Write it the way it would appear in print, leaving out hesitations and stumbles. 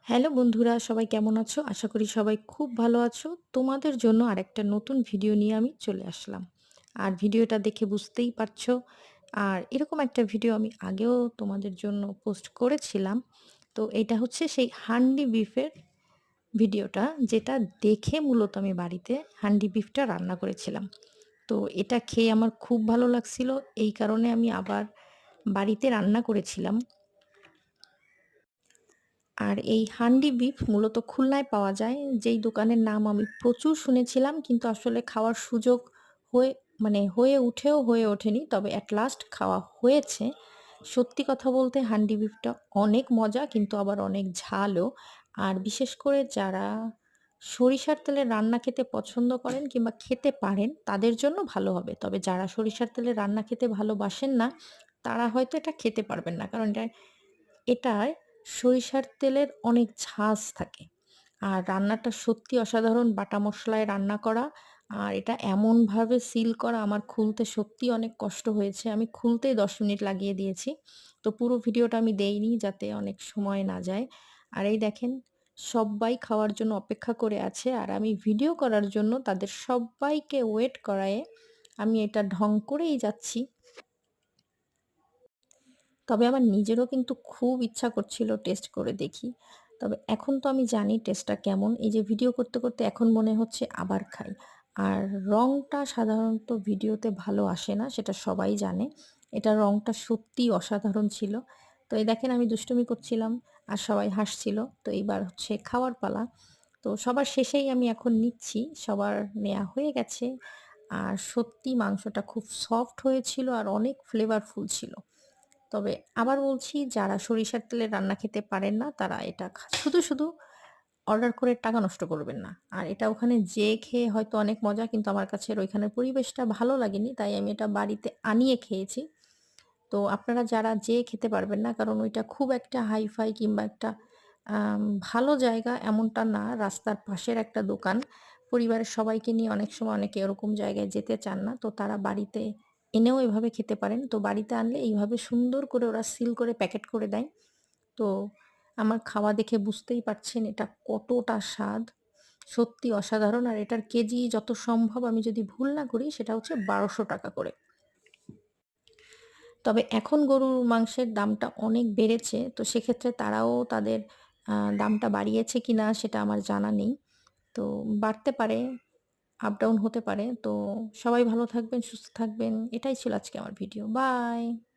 Hello বন্ধুরা, সবাই কেমন আছো? আশা করি সবাই খুব ভালো আছো। তোমাদের জন্য আরেকটা নতুন ভিডিও নিয়ে আমি চলে আসলাম। আর ভিডিওটা দেখে বুঝতেই পারছো। আর এরকম একটা ভিডিও আমি আগেও তোমাদের জন্য পোস্ট করেছিলাম। তো এটা হচ্ছে সেই হান্ডি বিফের ভিডিওটা, যেটা দেখে মূলত আমি বাড়িতে হান্ডি বিফটা রান্না করেছিলাম। তো এটা খেয়ে আমার খুব ভালো লাগছিল। এই কারণে আমি আবার বাড়িতে রান্না করেছিলাম। আর এই হান্ডি বিফ মূলত খুলনায় পাওয়া যায়, যেই দোকানের নাম আমি প্রচুর শুনেছিলাম, কিন্তু আসলে খাওয়ার সুযোগ হয়ে হয়ে ওঠেনি। তবে অ্যাট লাস্ট খাওয়া হয়েছে। সত্যি কথা বলতে হান্ডি বিফটা অনেক মজা, কিন্তু আবার অনেক ঝালও। আর বিশেষ করে যারা সরিষার তেলে রান্না খেতে পছন্দ করেন কিংবা খেতে পারেন, তাদের জন্য ভালো হবে। তবে যারা সরিষার তেলে রান্না খেতে ভালোবাসেন না, তারা হয়তো এটা খেতে পারবেন না। কারণ এটায় সরিষার তেলের অনেক ঝাঁজ থাকে। আর রান্নাটা সত্যি অসাধারণ, বাটা মসলায় রান্না করা। আর এটা এমনভাবে সিল করা, আমার খুলতে সত্যিই অনেক কষ্ট হয়েছে। আমি খুলতেই ১০ মিনিট লাগিয়ে দিয়েছি। তো পুরো ভিডিওটা আমি দেইনি যাতে অনেক সময় না যায়। আর এই দেখেন, সব্বাই খাওয়ার জন্য অপেক্ষা করে আছে। আর আমি ভিডিও করার জন্য তাদের সব্বাইকে ওয়েট করায়ে আমি এটা ঢং করেই যাচ্ছি। তবে আমার নিজেরও কিন্তু খুব ইচ্ছা করছিল টেস্ট করে দেখি। তবে এখন তো আমি জানি টেস্টটা কেমন। এই যে ভিডিও করতে, করতে এখন মনে হচ্ছে আবার খাই। আর রংটা সাধারণত ভিডিওতে ভালো আসে না, সেটা সবাই জানে। এটার রংটা সত্যিই অসাধারণ ছিল। তো এই দেখেন, আমি দুষ্টুমি করছিলাম আর সবাই হাসছিল। তো এইবার হচ্ছে খাওয়ার পালা। তো সবার শেষেই আমি এখন নিচ্ছি। সবার নেয়া হয়ে গেছে। আর সত্যি মাংসটা খুব সফট হয়েছিল আর অনেক ফ্লেভারফুল ছিল। তবে আবার বলছি, যারা সরিষার তেলে রান্না খেতে পারেন না, তারা এটা শুধু অর্ডার করে টাকা নষ্ট করবেন না। আর এটা ওখানে যেয়ে খেয়ে হয়তো অনেক মজা, কিন্তু আমার কাছে ওইখানের পরিবেশটা ভালো লাগেনি। তাই আমি এটা বাড়িতে আনিয়ে খেয়েছি। তো আপনারা যারা যেয়ে খেতে পারবেন না, কারণ ওইটা খুব একটা হাই-ফাই কিংবা একটা ভালো জায়গা এমনটা না, রাস্তার পাশের একটা দোকান। পরিবারের সবাইকে নিয়ে অনেক সময় অনেকে এরকম জায়গায় যেতে চান না। তো তারা বাড়িতে এনেও এভাবে খেতে পারেন। তো বাড়িতে আনলে এইভাবে সুন্দর করে ওরা সিল করে প্যাকেট করে দেয়। তো আমার খাওয়া দেখে বুঝতেই পারছেন এটা কতটা স্বাদ। সত্যি অসাধারণ। আর এটার কেজি যত সম্ভব, আমি যদি ভুল না করি, সেটা হচ্ছে ৳১২০০ করে। তবে এখন গরুর মাংসের দামটা অনেক বেড়েছে। তো সেক্ষেত্রে তারাও তাদের দামটা বাড়িয়েছে কিনা সেটা আমার জানা নেই। তো বাড়তে পারে, আপ ডাউন হতে পারে। তো সবাই ভালো থাকবেন, সুস্থ থাকবেন। এটাই ছিল আজকে আমার ভিডিও। বাই।